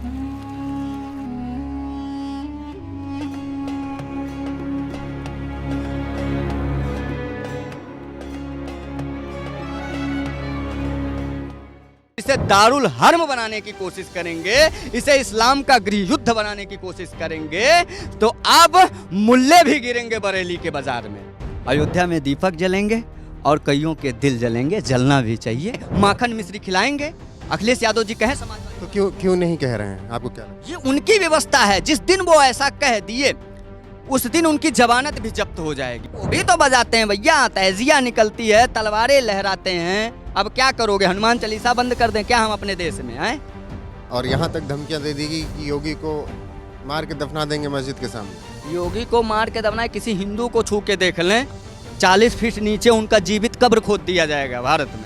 इसे दारुल हर्म बनाने की कोशिश करेंगे, इसे इस्लाम का गृह युद्ध बनाने की कोशिश करेंगे, तो अब मुल्ले भी गिरेंगे बरेली के बाजार में। अयोध्या में दीपक जलेंगे और कईयों के दिल जलेंगे, जलना भी चाहिए। माखन मिश्री खिलाएंगे, अखिलेश यादव जी कहें समाजवादी। तो क्यों नहीं कह रहे हैं, आपको क्या लगता है? ये उनकी व्यवस्था है, जिस दिन वो ऐसा कह दिए उस दिन उनकी जमानत भी जब्त हो जाएगी। वो भी तो बजाते हैं भैया, तैजिया निकलती है, तलवारें लहराते हैं। अब क्या करोगे, हनुमान चालीसा बंद कर दें क्या हम अपने देश में आए? और यहाँ तक धमकियाँ दे दी गई कि योगी को मार के दफना देंगे मस्जिद के सामने। योगी को मार के दफनाए, किसी हिंदू को छू के देख लें, 40 फीट नीचे उनका जीवित कब्र खोद दिया जाएगा भारत में।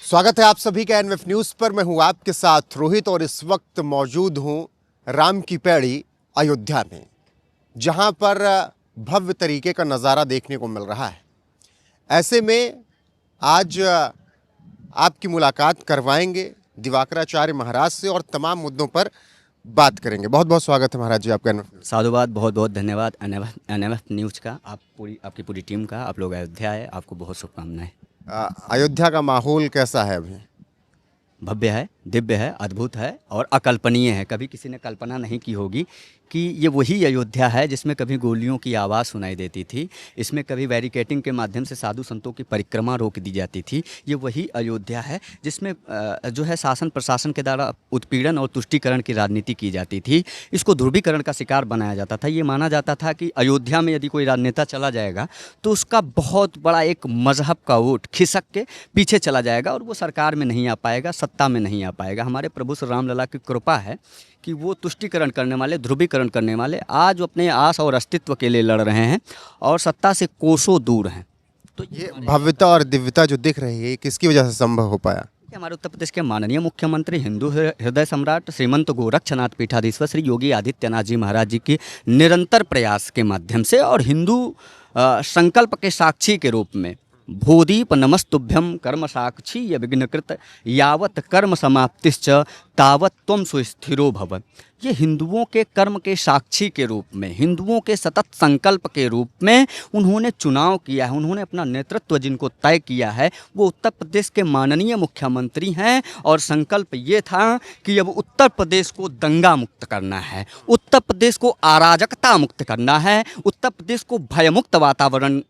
स्वागत है आप सभी का एनएफ न्यूज पर। मैं हूँ आपके साथ रोहित और इस वक्त मौजूद हूँ राम की पैड़ी अयोध्या में, जहाँ पर भव्य तरीके का नज़ारा देखने को मिल रहा है। ऐसे में आज आपकी मुलाकात करवाएंगे दिवाकराचार्य महाराज से और तमाम मुद्दों पर बात करेंगे। बहुत बहुत स्वागत है महाराज जी आपका एनएफ न्यूज़। साधुवाद, बहुत बहुत धन्यवाद एनएफ न्यूज़ का, आपकी पूरी टीम का। आप लोग अयोध्या है, आपको बहुत शुभकामनाएं। अयोध्या का माहौल कैसा है अभी? भव्य है, दिव्य है, अद्भुत है और अकल्पनीय है। कभी किसी ने कल्पना नहीं की होगी कि ये वही अयोध्या है जिसमें कभी गोलियों की आवाज़ सुनाई देती थी, इसमें कभी बैरिकेटिंग के माध्यम से साधु संतों की परिक्रमा रोक दी जाती थी। ये वही अयोध्या है जिसमें जो है शासन प्रशासन के द्वारा उत्पीड़न और तुष्टीकरण की राजनीति की जाती थी। इसको ध्रुवीकरण का शिकार बनाया जाता था। ये माना जाता था कि अयोध्या में यदि कोई राजनेता चला जाएगा तो उसका बहुत बड़ा एक मजहब का वोट खिसक के पीछे चला जाएगा और वो सरकार में नहीं आ पाएगा, सत्ता में नहीं आ पाएगा। हमारे प्रभु श्री राम लला की कृपा है कि वो तुष्टीकरण करने वाले, ध्रुवीकरण करने वाले आज अपने आस और अस्तित्व के लिए लड़ रहे हैं और सत्ता से कोसों दूर हैं। तो ये भव्यता और दिव्यता जो दिख रही है, किसकी वजह से संभव हो पाया? हमारे उत्तर प्रदेश के माननीय मुख्यमंत्री, हिंदू हृदय सम्राट श्रीमंत गोरक्षनाथ पीठाधीश्वर श्री योगी आदित्यनाथ जी महाराज जी के निरंतर प्रयास के माध्यम से और हिंदू संकल्प के साक्षी के रूप में भूदीप नमस्तुभ्यम कर्म साक्षी य विघ्नकृत यावत कर्म समाप्तिश्च तावत त्वं सुस्थिरो भव। ये हिंदुओं के कर्म के साक्षी के रूप में, हिंदुओं के सतत संकल्प के रूप में उन्होंने चुनाव किया है, उन्होंने अपना नेतृत्व जिनको तय किया है वो उत्तर प्रदेश के माननीय मुख्यमंत्री हैं। और संकल्प ये था कि अब उत्तर प्रदेश को दंगा मुक्त करना है, उत्तर प्रदेश को अराजकता मुक्त करना है, उत्तर प्रदेश को भयमुक्त वातावरण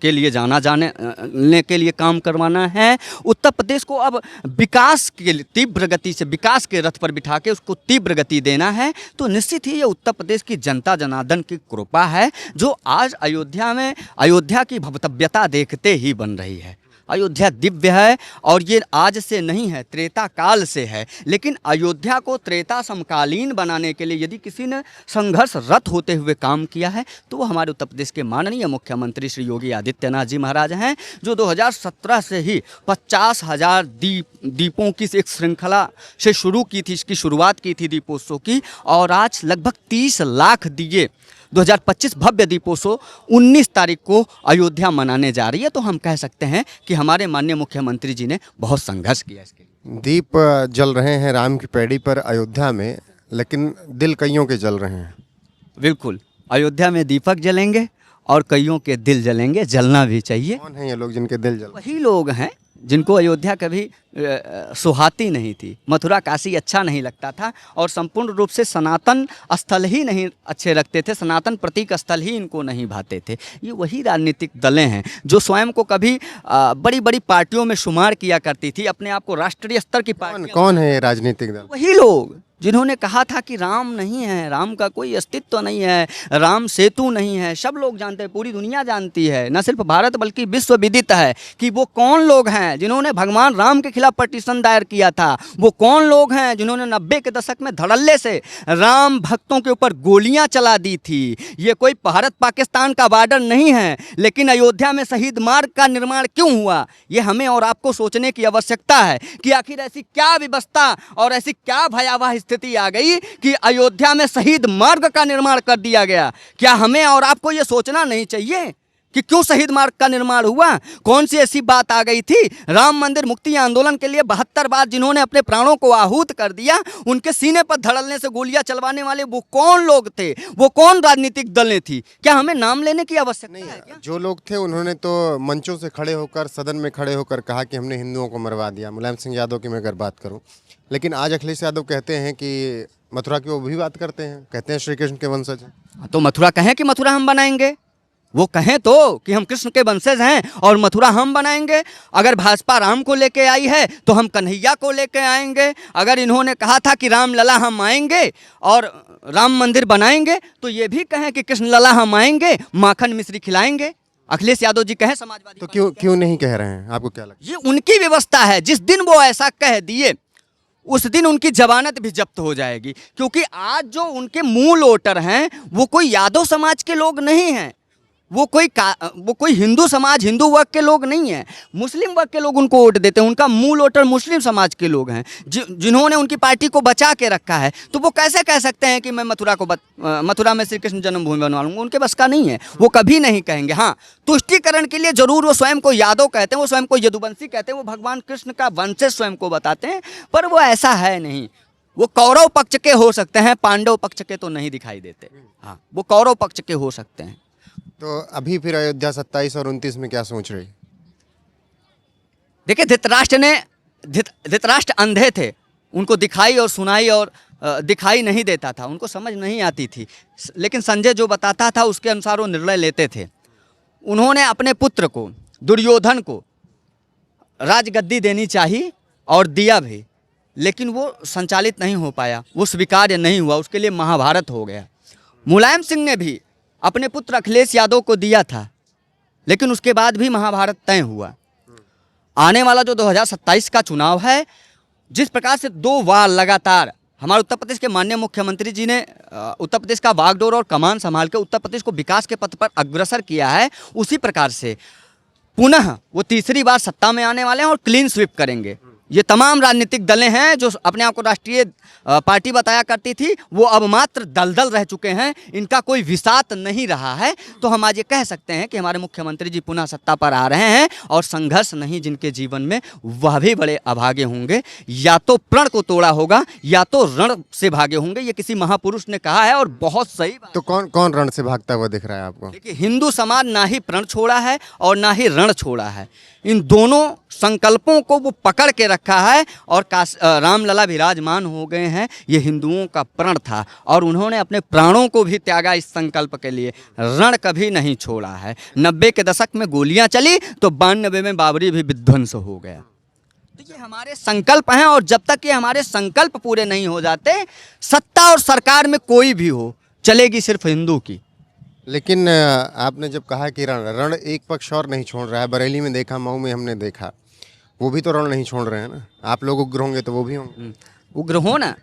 के लिए जाने के लिए काम करवाना है। उत्तर प्रदेश को अब विकास के लिए तीव्र गति से, विकास के रथ पर बिठा के उसको तीव्र गति देना है। तो निश्चित ही ये उत्तर प्रदेश की जनता जनार्दन की कृपा है जो आज अयोध्या में अयोध्या की भव्यता देखते ही बन रही है। अयोध्या दिव्य है और ये आज से नहीं है, त्रेता काल से है। लेकिन अयोध्या को त्रेता समकालीन बनाने के लिए यदि किसी ने संघर्षरत होते हुए काम किया है तो वो हमारे उत्तर प्रदेश के माननीय मुख्यमंत्री श्री योगी आदित्यनाथ जी महाराज हैं, जो 2017 से ही 50,000 दीपों की एक श्रृंखला से शुरू की थी, इसकी शुरुआत की थी दीपोत्सव की, और आज लगभग 30 लाख दिए 2025 भव्य दीपोत्सव 19 तारीख को अयोध्या मनाने जा रही है। तो हम कह सकते हैं कि हमारे माननीय मुख्यमंत्री जी ने बहुत संघर्ष किया इसके लिए। दीप जल रहे हैं राम की पैड़ी पर अयोध्या में, लेकिन दिल कईयों के जल रहे हैं। बिल्कुल, अयोध्या में दीपक जलेंगे और कईयों के दिल जलेंगे, जलना भी चाहिए। कौन है ये लोग जिनके दिल जल? वही लोग हैं जिनको अयोध्या कभी सुहाती नहीं थी, मथुरा काशी अच्छा नहीं लगता था और संपूर्ण रूप से सनातन स्थल ही नहीं अच्छे लगते थे, सनातन प्रतीक स्थल ही इनको नहीं भाते थे। ये वही राजनीतिक दलें हैं जो स्वयं को कभी बड़ी बड़ी पार्टियों में शुमार किया करती थी, अपने आप को राष्ट्रीय स्तर की पार्टी। कौन है ये राजनीतिक दल? वही लोग जिन्होंने कहा था कि राम नहीं है, राम का कोई अस्तित्व नहीं है, राम सेतु नहीं है। सब लोग जानते हैं, पूरी दुनिया जानती है, न सिर्फ भारत बल्कि विश्व विदित है कि वो कौन लोग हैं जिन्होंने भगवान राम के खिलाफ पटिशन दायर किया था। वो कौन लोग हैं जिन्होंने 90 के दशक में धड़ल्ले से राम भक्तों के ऊपर गोलियां चला दी थी। ये कोई भारत पाकिस्तान का बॉर्डर नहीं है, लेकिन अयोध्या में शहीद मार्ग का निर्माण क्यों हुआ, ये हमें और आपको सोचने की आवश्यकता है कि आखिर ऐसी क्या व्यवस्था और ऐसी क्या भयावह स्थिति आ गई कि अयोध्या में शहीद मार्ग का निर्माण कर दिया गया। क्या हमें और आपको ये सोचना नहीं चाहिए कि क्यों शहीद मार्ग का निर्माण हुआ? कौन सी ऐसी बात आ गई थी? राम मंदिर मुक्ति आंदोलन के लिए 72 बार जिन्होंने अपने प्राणों को आहूत कर दिया, उनके सीने पर धड़ल्ले से गोलियां चलवाने वाले वो कौन लोग थे? वो कौन राजनीतिक दलें थी? क्या हमें नाम लेने की आवश्यकता है क्या? जो लोग थे उन्होंने तो मंचों से खड़े होकर, सदन में खड़े होकर कहा कि हमने हिंदुओं को मरवा दिया। मुलायम सिंह यादव की मैं अगर बात करूं, लेकिन आज अखिलेश यादव कहते हैं कि मथुरा की वो भी बात करते हैं, कहते हैं श्री कृष्ण के वंशज हैं। तो मथुरा कहें कि मथुरा हम बनाएंगे, वो कहें तो कि हम कृष्ण के वंशज हैं और मथुरा हम बनाएंगे। अगर भाजपा राम को लेके आई है तो हम कन्हैया को लेके आएंगे। अगर इन्होंने कहा था कि राम लला हम आएंगे और राम मंदिर बनाएंगे, तो ये भी कहें कि कृष्ण लला हम आएंगे, माखन मिश्री खिलाएंगे। अखिलेश यादव जी कहें समाजवादी तो क्यों नहीं कह रहे हैं? आपको क्या लगता है? ये उनकी व्यवस्था है। जिस दिन वो ऐसा कह दिए उस दिन उनकी जमानत भी जब्त हो जाएगी, क्योंकि आज जो उनके मूल वोटर हैं वो कोई यादव समाज के लोग नहीं हैं, वो कोई हिंदू समाज, हिंदू वर्ग के लोग नहीं हैं, मुस्लिम वर्ग के लोग उनको वोट देते हैं। उनका मूल वोटर मुस्लिम समाज के लोग हैं जिन्होंने उनकी पार्टी को बचा के रखा है। तो वो कैसे कह सकते हैं कि मैं मथुरा में श्री कृष्ण जन्मभूमि बनवा लूँगा? उनके बस का नहीं है, वो कभी नहीं कहेंगे। हाँ, तुष्टीकरण के लिए जरूर वो स्वयं को यादव कहते हैं, वो स्वयं को यदुवंशी कहते हैं, वो भगवान कृष्ण का वंशज स्वयं को बताते हैं, पर वो ऐसा है नहीं। वो कौरव पक्ष के हो सकते हैं, पांडव पक्ष के तो नहीं दिखाई देते। हाँ, वो कौरव पक्ष के हो सकते हैं। तो अभी फिर अयोध्या 27 और 29 में क्या सोच रही? देखिए, धृतराष्ट्र अंधे थे, उनको दिखाई और सुनाई और दिखाई नहीं देता था, उनको समझ नहीं आती थी, लेकिन संजय जो बताता था उसके अनुसार वो निर्णय लेते थे। उन्होंने अपने पुत्र को, दुर्योधन को, राजगद्दी देनी चाहिए और दिया भी, लेकिन वो संचालित नहीं हो पाया, वो स्वीकार्य नहीं हुआ, उसके लिए महाभारत हो गया। मुलायम सिंह ने भी अपने पुत्र अखिलेश यादव को दिया था, लेकिन उसके बाद भी महाभारत तय हुआ। आने वाला जो 2027 का चुनाव है, जिस प्रकार से 2 बार लगातार हमारे उत्तर प्रदेश के माननीय मुख्यमंत्री जी ने उत्तर प्रदेश का बागडोर और कमान संभाल के उत्तर प्रदेश को विकास के पथ पर अग्रसर किया है, उसी प्रकार से पुनः वो तीसरी बार सत्ता में आने वाले हैं और क्लीन स्वीप करेंगे। ये तमाम राजनीतिक दलें हैं जो अपने आप को राष्ट्रीय पार्टी बताया करती थी, वो अब मात्र दलदल रह चुके हैं, इनका कोई विसात नहीं रहा है। तो हम आज ये कह सकते हैं कि हमारे मुख्यमंत्री जी पुनः सत्ता पर आ रहे हैं और संघर्ष नहीं जिनके जीवन में, वह भी बड़े अभागे होंगे। या तो प्रण को तोड़ा होगा या तो रण से भागे होंगे, ये किसी महापुरुष ने कहा है और बहुत सही बात। तो कौन रण से भागता हुआ दिख रहा है आपको? देखिए, हिंदू समाज ना ही प्रण छोड़ा है और ना ही रण छोड़ा है, इन दोनों संकल्पों को वो पकड़ के रखा है और रामलला विराजमान हो गए हैं। ये हिंदुओं का प्रण था और उन्होंने अपने प्राणों को भी त्यागा इस संकल्प के लिए, रण कभी नहीं छोड़ा है। 90 के दशक में गोलियां चली तो 92 में बाबरी भी विध्वंस हो गया। तो ये हमारे संकल्प हैं और जब तक ये हमारे संकल्प पूरे नहीं हो जाते, सत्ता और सरकार में कोई भी हो, चलेगी सिर्फ हिंदू की। लेकिन आपने जब कहा कि रण एक पक्ष और नहीं छोड़ रहा है, बरेली में देखा, मऊ में हमने देखा, वो भी तो रण नहीं छोड़ रहे हैं ना। आप लोग उग्र होंगे तो वो भी होंगे उग्र हो ना।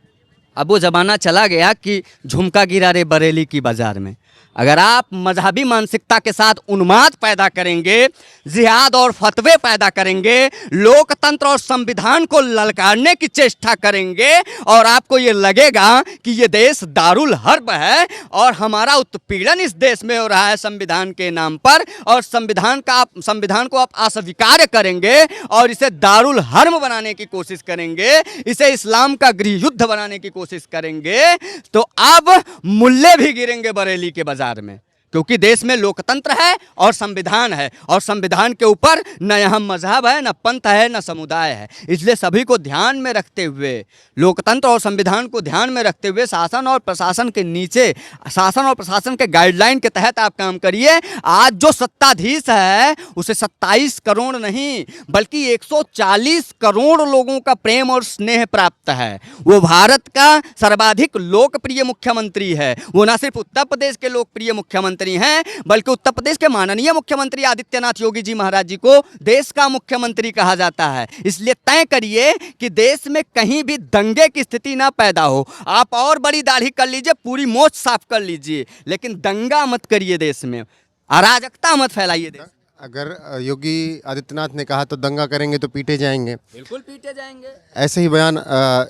अब वो ज़माना चला गया कि झुमका गिरा रे बरेली की बाजार में। अगर आप मजहबी मानसिकता के साथ उन्माद पैदा करेंगे, जिहाद और फतवे पैदा करेंगे, लोकतंत्र और संविधान को ललकारने की चेष्टा करेंगे और आपको ये लगेगा कि ये देश दारुल हर्ब है और हमारा उत्पीड़न इस देश में हो रहा है संविधान के नाम पर, और संविधान को आप अस्वीकार करेंगे और इसे दारुल हर्ब बनाने की कोशिश करेंगे, इसे इस्लाम का गृह युद्ध बनाने की कोशिश करेंगे, तो अब मुल्ले भी गिरेंगे बरेली के बाजार में। क्योंकि देश में लोकतंत्र है और संविधान है, और संविधान के ऊपर न यहाँ मजहब है, न पंथ है, न समुदाय है। इसलिए सभी को ध्यान में रखते हुए, लोकतंत्र और संविधान को ध्यान में रखते हुए, शासन और प्रशासन के नीचे, शासन और प्रशासन के गाइडलाइन के तहत आप काम करिए। आज जो सत्ताधीश है उसे 27 करोड़ नहीं बल्कि 140 करोड़ लोगों का प्रेम और स्नेह प्राप्त है। वो भारत का सर्वाधिक लोकप्रिय मुख्यमंत्री है। वो न सिर्फ उत्तर प्रदेश के लोकप्रिय मुख्यमंत्री हैं, बल्कि उत्तर प्रदेश के माननीय मुख्यमंत्री आदित्यनाथ योगी जी महाराज जी को देश का मुख्यमंत्री कहा जाता है। इसलिए तय करिए कि देश में कहीं भी दंगे की स्थिति ना पैदा हो। आप और बड़ी दाढ़ी कर लीजिए, पूरी मोछ साफ कर लीजिए, लेकिन दंगा मत करिए, देश में अराजकता मत फैलाइए। देश अगर योगी आदित्यनाथ ने कहा तो दंगा करेंगे तो पीटे जाएंगे, बिल्कुल पीटे जाएंगे। ऐसे ही बयान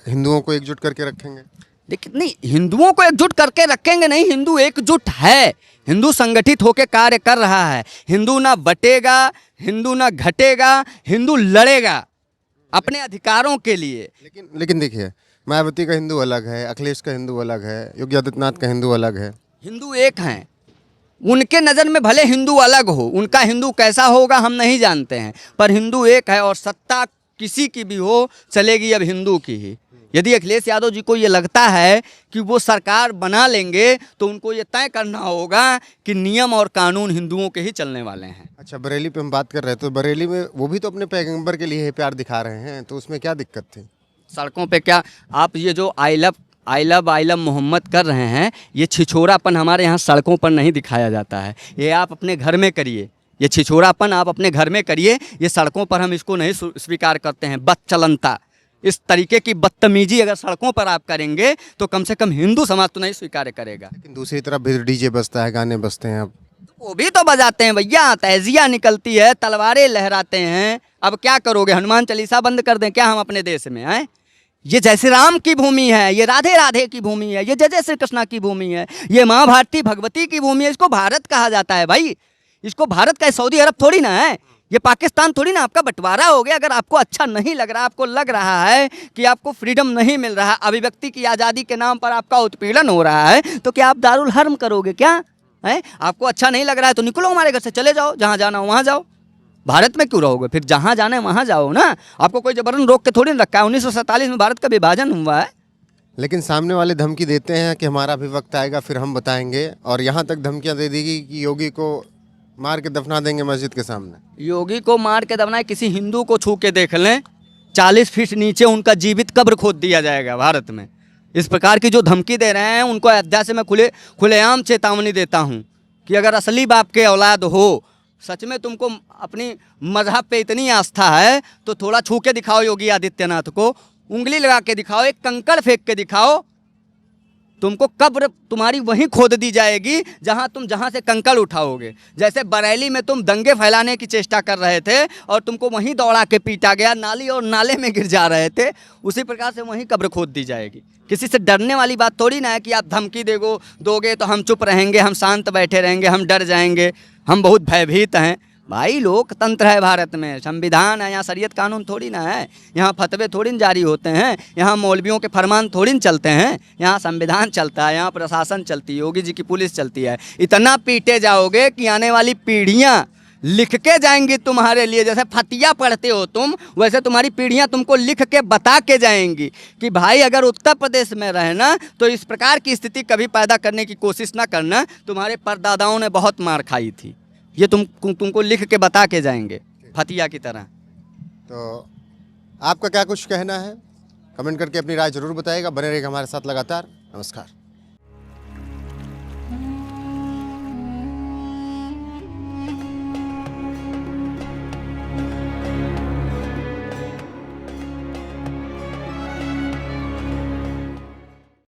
हिंदुओं को एकजुट करके रखेंगे। देखिए नहीं, हिंदुओं को एकजुट करके रखेंगे नहीं, हिंदू एकजुट है, हिंदू संगठित होकर कार्य कर रहा है। हिंदू ना बटेगा, हिंदू ना घटेगा, हिंदू लड़ेगा अपने अधिकारों के लिए। लेकिन देखिए, मायावती का हिंदू अलग है, अखिलेश का हिंदू अलग है, योगी आदित्यनाथ का हिंदू अलग है। हिंदू एक हैं, उनके नज़र में भले हिंदू अलग हो, उनका हिंदू कैसा होगा हम नहीं जानते हैं, पर हिंदू एक है और सत्ता किसी की भी हो चलेगी अब हिंदू की ही। यदि अखिलेश यादव जी को ये लगता है कि वो सरकार बना लेंगे तो उनको ये तय करना होगा कि नियम और कानून हिंदुओं के ही चलने वाले हैं। अच्छा, बरेली पे हम बात कर रहे थे, तो बरेली में वो भी तो अपने पैगंबर के लिए प्यार दिखा रहे हैं, तो उसमें क्या दिक्कत थी? सड़कों पे क्या आप ये जो आई लव मोहम्मद कर रहे हैं, ये छिछोरापन हमारे यहाँ सड़कों पर नहीं दिखाया जाता है, ये आप अपने घर में करिए। ये छिछोरापन आप अपने घर में करिए, ये सड़कों पर हम इसको नहीं स्वीकार करते हैं। बदचलनता, इस तरीके की बदतमीजी अगर सड़कों पर आप करेंगे तो कम से कम हिंदू समाज तो नहीं स्वीकार करेगा। लेकिन दूसरी तरफ भी डीजे बजता है, गाने बजते हैं। अब वो भी तो बजाते हैं भैया, तैजिया निकलती है, तलवारें लहराते हैं। अब क्या करोगे, हनुमान चालीसा बंद कर दें क्या हम अपने देश में? हैं, ये जय श्री राम की भूमि है, ये राधे राधे की भूमि है, ये जय जय श्री कृष्णा की भूमि है, ये माँ भारती भगवती की भूमि है। इसको भारत कहा जाता है भाई, इसको भारत का सऊदी अरब थोड़ी ना है, ये पाकिस्तान थोड़ी ना। आपका बंटवारा हो गया। अगर आपको अच्छा नहीं लग रहा, आपको लग रहा है कि आपको फ्रीडम नहीं मिल रहा, अभिव्यक्ति की आज़ादी के नाम पर आपका उत्पीड़न हो रहा है, तो क्या आप दारुल हर्म करोगे क्या? है, आपको अच्छा नहीं लग रहा है तो निकलो हमारे घर से, चले जाओ, जहाँ जाना हो वहाँ जाओ। भारत में क्यों रहोगे? फिर जहाँ जाना है वहाँ जाओ ना, आपको कोई जबरन रोक के थोड़ी ना रखा है। 1947 में भारत का विभाजन हुआ है। लेकिन सामने वाले धमकी देते हैं कि हमारा भी वक्त आएगा फिर हम बताएंगे, और यहाँ तक धमकियाँ दे देगी कि योगी को मार के दफना देंगे मस्जिद के सामने। योगी को मार के दफनाए, किसी हिंदू को छू के देख लें, 40 फीट नीचे उनका जीवित कब्र खोद दिया जाएगा भारत में। इस प्रकार की जो धमकी दे रहे हैं उनको अयोध्या से मैं खुलेआम चेतावनी देता हूँ कि अगर असली बाप के औलाद हो, सच में तुमको अपनी मजहब पे इतनी आस्था है तो थोड़ा छू के दिखाओ योगी आदित्यनाथ को, उंगली लगा के दिखाओ, एक कंकड़ फेंक के दिखाओ, तुमको कब्र तुम्हारी वहीं खोद दी जाएगी जहां से कंकड़ उठाओगे। जैसे बरेली में तुम दंगे फैलाने की चेष्टा कर रहे थे और तुमको वहीं दौड़ा के पीटा गया, नाली और नाले में गिर जा रहे थे, उसी प्रकार से वहीं कब्र खोद दी जाएगी। किसी से डरने वाली बात थोड़ी ना है कि आप धमकी दोगे तो हम चुप रहेंगे, हम शांत बैठे रहेंगे, हम डर जाएंगे, हम बहुत भयभीत हैं। भाई लोकतंत्र है भारत में, संविधान है, यहाँ शरीयत कानून थोड़ी ना है, यहाँ फतवे थोड़ी न जारी होते हैं, यहाँ मौलवियों के फरमान थोड़ी न चलते हैं, यहाँ संविधान चलता है, यहाँ प्रशासन चलती है, योगी जी की पुलिस चलती है। इतना पीटे जाओगे कि आने वाली पीढ़ियाँ लिख के जाएंगी तुम्हारे लिए। जैसे फतिया पढ़ते हो तुम, वैसे तुम्हारी पीढ़ियाँ तुमको लिख के बता के जाएंगी कि भाई अगर उत्तर प्रदेश में रहना तो इस प्रकार की स्थिति कभी पैदा करने की कोशिश ना करना, तुम्हारे परदादाओं ने बहुत मार खाई थी। ये तुमको लिख के बता के जाएंगे फतिया की तरह। तो आपका क्या कुछ कहना है, कमेंट करके अपनी राय जरूर बताइएगा। बने रहिएगा हमारे साथ लगातार। नमस्कार।